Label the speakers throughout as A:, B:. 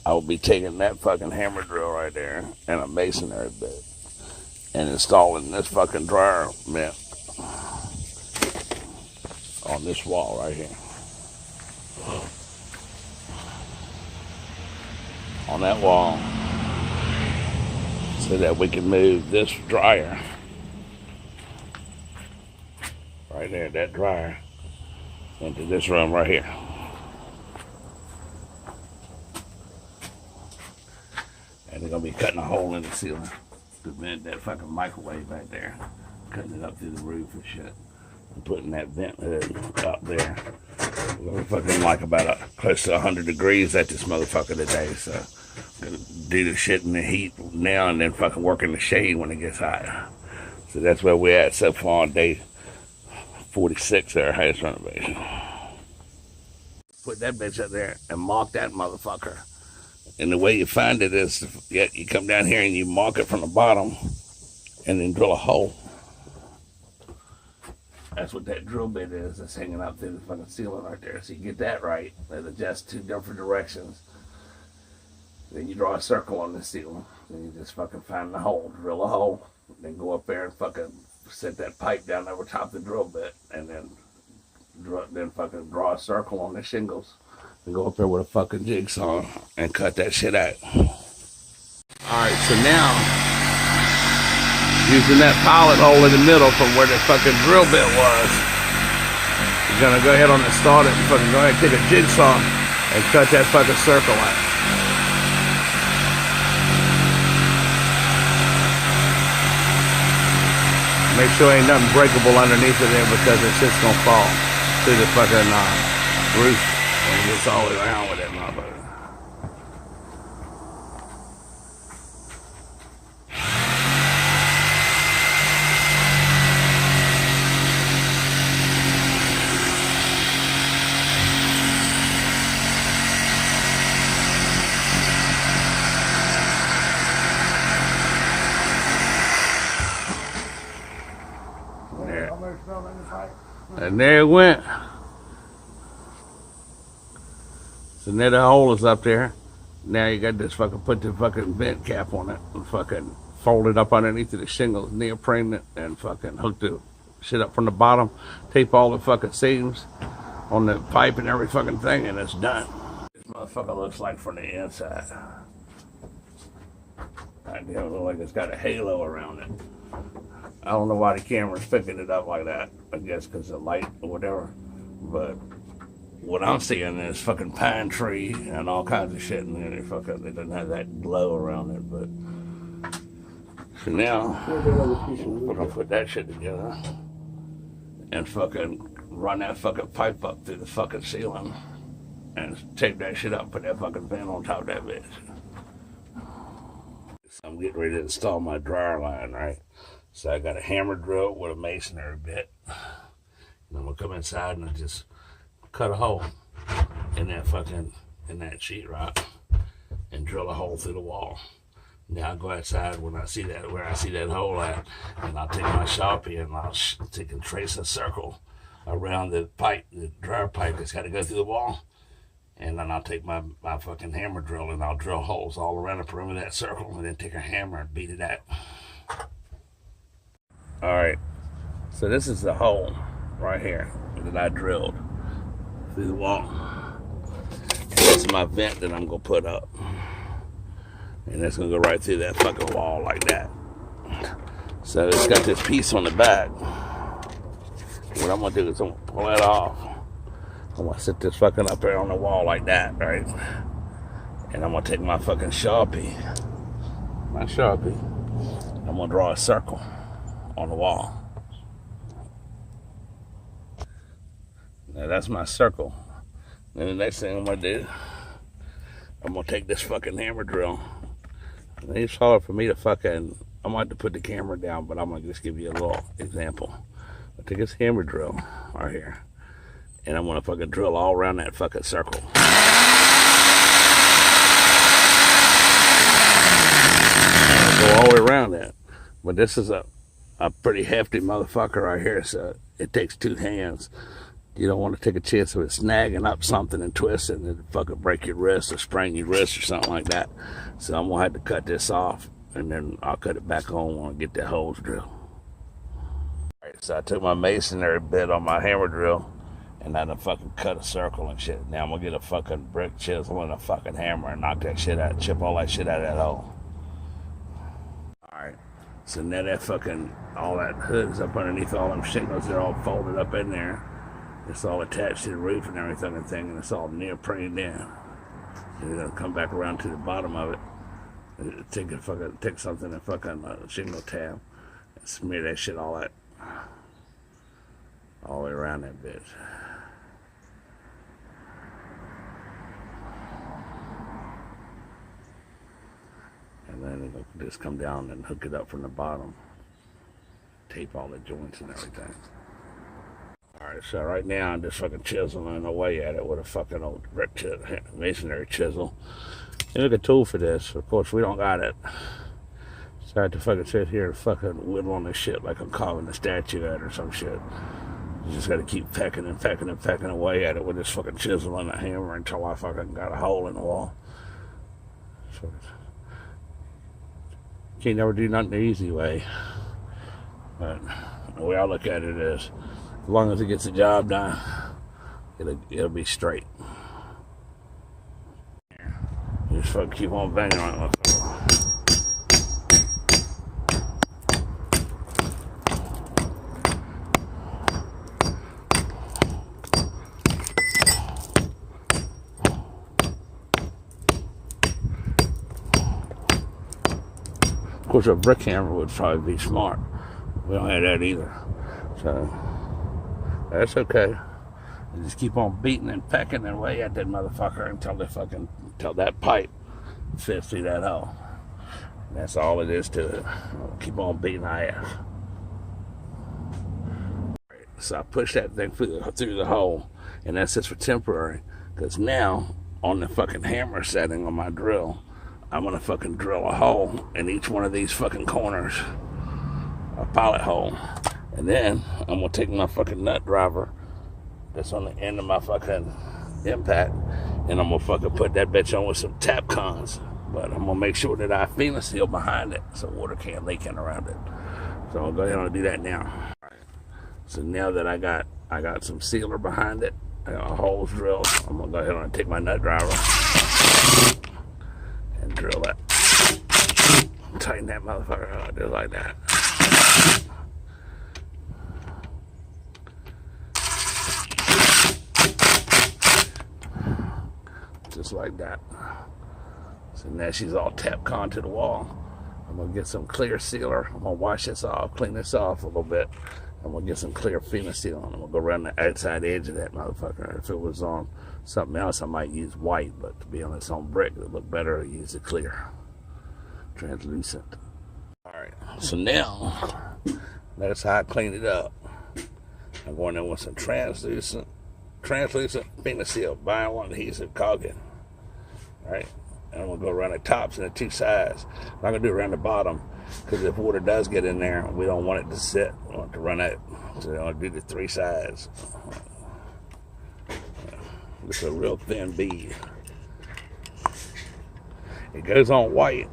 A: I will be taking that fucking hammer drill right there and a masonry bit and installing this fucking dryer vent on this wall right here. On that wall, so that we can move this dryer right there, that dryer, into this room right here. And they're gonna be cutting a hole in the ceiling to vent that fucking microwave back there, cutting it up through the roof and shit, and putting that vent hood up there. We're fucking like about close to 100 degrees at this motherfucker today, so I'm gonna do the shit in the heat now and then fucking work in the shade when it gets hot. So that's where we're at so far on day 46 of our house renovation. Put that bitch up there and mark that motherfucker. And the way you find it is, you come down here and you mark it from the bottom and then drill a hole. That's what that drill bit is that's hanging up through the fucking ceiling right there. So you get that right, and adjust 2 different directions. Then you draw a circle on the ceiling. Then you just fucking find the hole, drill a hole, then go up there and fucking set that pipe down over top the drill bit, and then fucking draw a circle on the shingles. And go up there with a fucking jigsaw and cut that shit out. Alright, so now, using that pilot hole in the middle from where the fucking drill bit was, you're gonna go ahead on and start it and fucking go ahead and take a jigsaw and cut that fucking circle out. Make sure ain't nothing breakable underneath it there because the shit's gonna fall through the fucking roof. And it gets all the way around with that motherfucker. There. And there it went. So now the hole is up there. Now you got this fucking, put the fucking vent cap on it and fucking fold it up underneath of the shingles, neoprene it, and fucking hook the shit up from the bottom, tape all the fucking seams on the pipe and every fucking thing, and it's done. This motherfucker looks like from the inside. It looks like it's got a halo around it. I don't know why the camera's picking it up like that. I guess because of light or whatever. But what I'm seeing is fucking pine tree and all kinds of shit, and then it doesn't have that glow around it. But so now we're gonna put that shit together and fucking run that fucking pipe up through the fucking ceiling and tape that shit up and put that fucking vent on top of that bitch. So I'm getting ready to install my dryer line, right? So I got a hammer drill with a masonry bit. And I'm gonna come inside and just cut a hole in that sheetrock and drill a hole through the wall. Now I'll go outside when I see that, where I see that hole at, and I'll take my Sharpie and I'll take and trace a circle around the pipe, the dryer pipe that's got to go through the wall. And then I'll take my fucking hammer drill and I'll drill holes all around the perimeter of that circle and then take a hammer and beat it out. Alright, so this is the hole right here that I drilled through the wall. And this is my vent that I'm going to put up. And that's going to go right through that fucking wall like that. So it's got this piece on the back. What I'm going to do is I'm going to pull that off. I'm going to sit this fucking up there on the wall like that, right? And I'm going to take my fucking Sharpie. I'm going to draw a circle on the wall. Now that's my circle. Then the next thing I'm gonna do, I'm gonna take this fucking hammer drill. And it's hard for me to fucking, I'm gonna have to put the camera down, but I'm gonna just give you a little example. I take this hammer drill right here, and I'm gonna fucking drill all around that fucking circle. I'll go all the way around that. But this is a pretty hefty motherfucker right here, so it takes 2 hands You don't want to take a chance of it snagging up something and twisting and fucking break your wrist or sprain your wrist or something like that. So I'm gonna have to cut this off, and then I'll cut it back on when I get that hose drill. Alright, so I took my masonry bit on my hammer drill, and I done fucking cut a circle and shit. Now I'm gonna get a fucking brick chisel and a fucking hammer and knock that shit out, chip all that shit out of that hole. Alright, so now that fucking, all that hood is up underneath all them shingles, they're all folded up in there. It's all attached to the roof and everything and it's all neoprene down. And you're gonna come back around to the bottom of it, take something and fucking shingle tab and smear that shit all the way around that bitch. And then it'll just come down and hook it up from the bottom. Tape all the joints and everything. Alright, so right now I'm just fucking chiseling away at it with a fucking old masonry chisel. You look a tool for this. Of course, we don't got it. So I have to fucking sit here and fucking whittle on this shit like I'm carving a statue at or some shit. You just gotta keep pecking away at it with this fucking chisel and a hammer until I fucking got a hole in the wall. So can't never do nothing the easy way. But the way I look at it is, as long as it gets the job done, it'll be straight. You just fucking keep on banging on it. Of course, a brick hammer would probably be smart. We don't have that either. So that's okay. You just keep on beating and pecking away at that motherfucker until that pipe fits through that hole. And that's all it is to it. Keep on beating our ass. So I push that thing through the hole, and that's just for temporary. Because now, on the fucking hammer setting on my drill, I'm gonna fucking drill a hole in each one of these fucking corners, a pilot hole. And then I'm gonna take my fucking nut driver that's on the end of my fucking impact, and I'm gonna fucking put that bitch on with some tap cons. But I'm gonna make sure that I FEMA seal behind it so water can't leak in around it. So I'll go ahead and do that now. All right. So now that I got some sealer behind it, I got holes drilled, I'm gonna go ahead and take my nut driver and drill that. Tighten that motherfucker out just like that. Just like that. So now she's all tap con to the wall. I'm gonna get some clear sealer. I'm gonna wash this off, clean this off a little bit. I'm gonna get some clear FEMA seal on. I'm gonna go around the outside edge of that motherfucker. If it was on something else, I might use white, but to be honest, on brick, it'll look better to use the clear, translucent. All right, so now that's how I clean it up. I'm going in with some translucent FEMA seal, buying one adhesive caulking. All right, and I'm gonna go around the tops and the two sides. I'm not gonna do it around the bottom, because if water does get in there, we don't want it to sit. We want it to run out. So I'm gonna do the three sides. It's a real thin bead. It goes on white,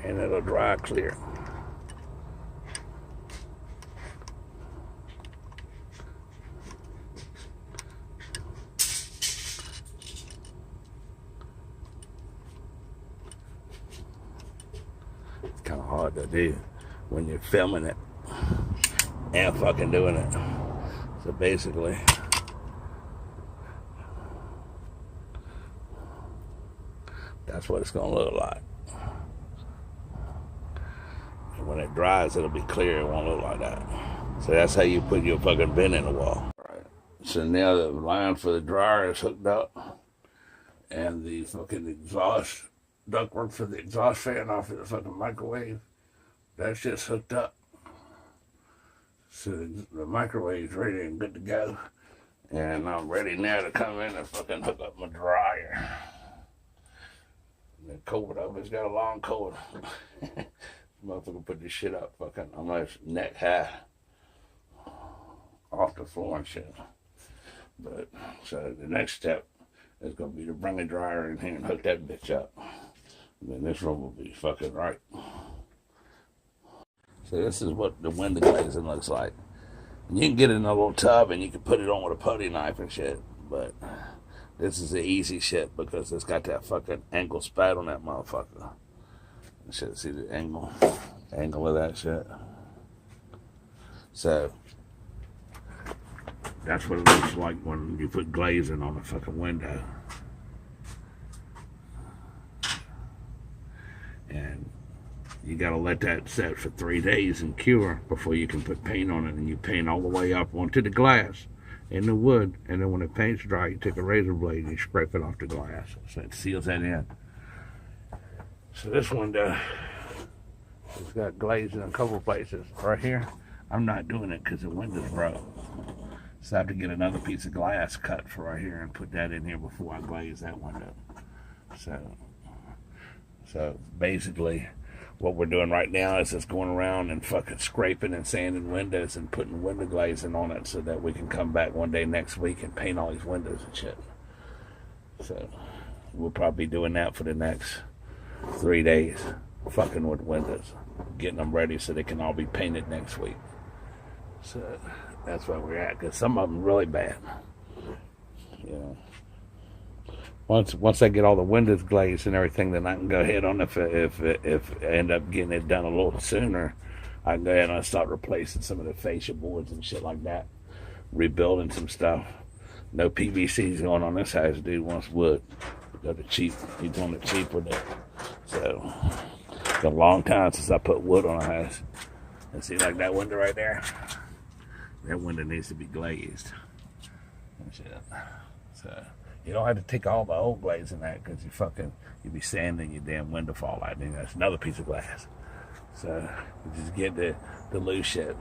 A: and it'll dry clear. It's kind of hard to do when you're filming it and fucking doing it. So basically, that's what it's gonna look like. And when it dries, it'll be clear. It won't look like that. So that's how you put your fucking bin in the wall. All right. So now the line for the dryer is hooked up, and the fucking exhaust ductwork for the exhaust fan off of the fucking microwave, that's just hooked up. So the microwave's ready and good to go. And I'm ready now to come in and fucking hook up my dryer. And the cord up, it's got a long cord. Motherfucker put this shit up fucking almost neck high. off the floor and shit. But so the next step is gonna be to bring a dryer in here and hook that bitch up. And then this room will be fucking right. So this is what the window glazing looks like. And you can get it in a little tub and you can put it on with a putty knife and shit. But this is the easy shit because it's got that fucking angle spat on that motherfucker. You should see the angle of that shit. So that's what it looks like when you put glazing on a fucking window. And you gotta let that set for 3 days and cure before you can put paint on it. And you paint all the way up onto the glass in the wood. And then when the paint's dry, you take a razor blade and you scrape it off the glass. So it seals that in. So this window has got glazing in a couple of places. Right here, I'm not doing it because the window's broke. So I have to get another piece of glass cut for right here and put that in here before I glaze that window. So basically, what we're doing right now is just going around and fucking scraping and sanding windows and putting window glazing on it so that we can come back one day next week and paint all these windows and shit. So we'll probably be doing that for the next 3 days, fucking with windows, getting them ready so they can all be painted next week. So that's where we're at, because some of them really bad. You know, once I get all the windows glazed and everything, then I can go ahead on if I end up getting it done a little sooner, I can go ahead and start replacing some of the fascia boards and shit like that, rebuilding some stuff. No PVC's going on this house. Dude wants wood. Go to cheap. He's doing it cheap with it. So it's a long time since I put wood on a house. And see, like that window right there. That window needs to be glazed. And shit. So you don't have to take all the old glaze in that because you be sanding your damn window fall out. And that's another piece of glass. So you just get the loose shit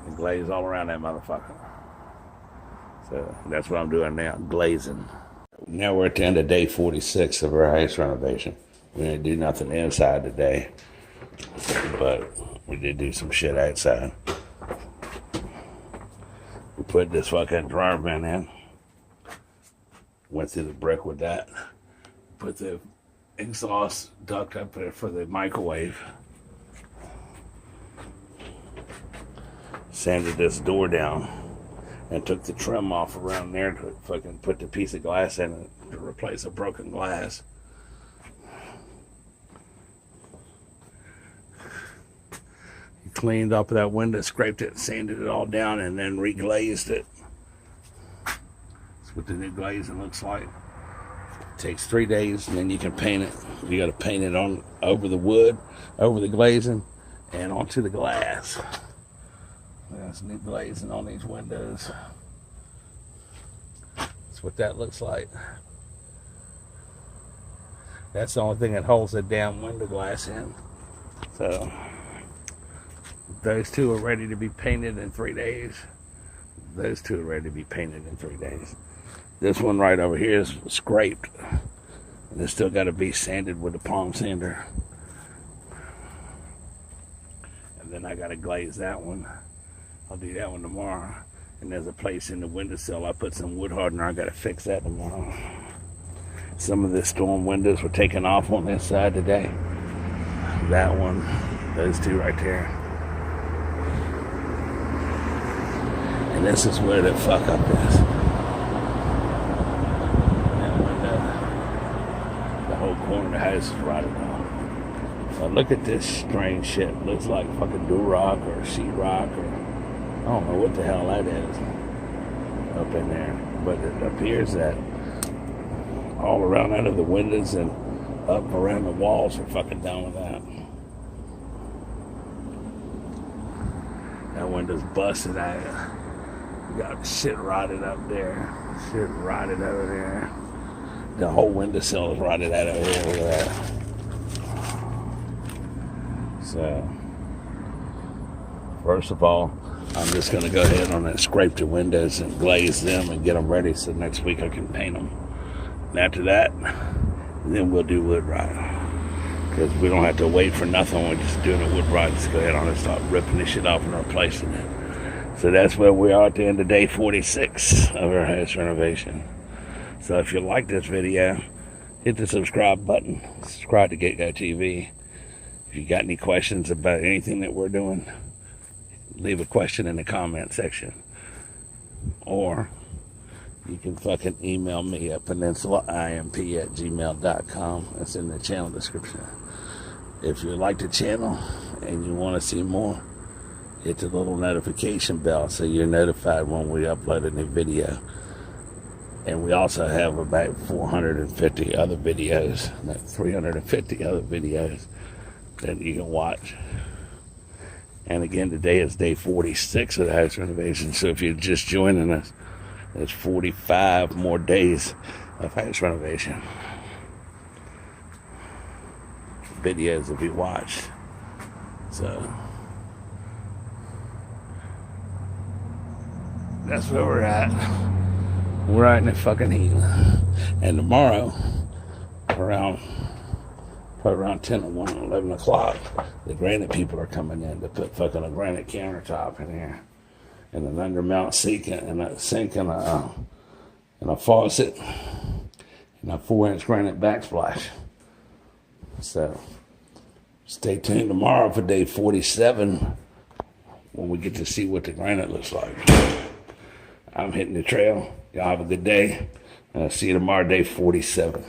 A: and glaze all around that motherfucker. So that's what I'm doing now, glazing. Now we're at the end of day 46 of our house renovation. We didn't do nothing inside today, but we did do some shit outside. We put this fucking dryer vent in. Went through the brick with that. Put the exhaust duct up there for the microwave. Sanded this door down and took the trim off around there to fucking put the piece of glass in it to replace a broken glass. He cleaned up that window, scraped it, sanded it all down, and then reglazed it. That's what the new glazing looks like. It takes 3 days, and then you can paint it. You got to paint it on over the wood, over the glazing, and onto the glass. There's new glazing on these windows. That's what that looks like. That's the only thing that holds the damn window glass in. So those two are ready to be painted in 3 days. Those two are ready to be painted in 3 days. This one right over here is scraped. And it's still got to be sanded with a palm sander. And then I got to glaze that one. I'll do that one tomorrow. And there's a place in the windowsill. I put some wood hardener. I got to fix that tomorrow. Some of the storm windows were taken off on this side today. That one, those two right there. And this is where the fuck up is. That window, the whole corner of the house is rotted off. Now look at this strange shit. It looks like fucking durock or sheetrock or I don't know what the hell that is up in there, but it appears that all around out of the windows and up around the walls are fucking done with that. That window's busted out. Got shit rotted up there. Shit rotted over there. The whole windowsill is rotted out over here. Look at that. So, first of all, I'm just going to go ahead and scrape the windows and glaze them and get them ready so next week I can paint them. And after that, then we'll do wood rot. Because we don't have to wait for nothing. We're just doing a wood rot. Just go ahead and start ripping this shit off and replacing it. So that's where we are at the end of day 46 of our house renovation. So if you like this video, hit the subscribe button. Subscribe to GetGo TV. If you got any questions about anything that we're doing, leave a question in the comment section. Or you can fucking email me at peninsulaimp@gmail.com. That's in the channel description. If you like the channel and you want to see more, hit the little notification bell so you're notified when we upload a new video. And we also have about 450 other videos, 350 other videos that you can watch. And again, today is day 46 of the house renovation. So if you're just joining us, there's 45 more days of house renovation videos to be watched. So that's where we're at. We're out in the fucking heat. And tomorrow, probably around 10 or 1, 11 o'clock, the granite people are coming in to put fucking a granite countertop in here. And an undermount sink and a faucet and a 4-inch granite backsplash. So stay tuned tomorrow for day 47 when we get to see what the granite looks like. I'm hitting the trail. Y'all have a good day. And I'll see you tomorrow, day 47.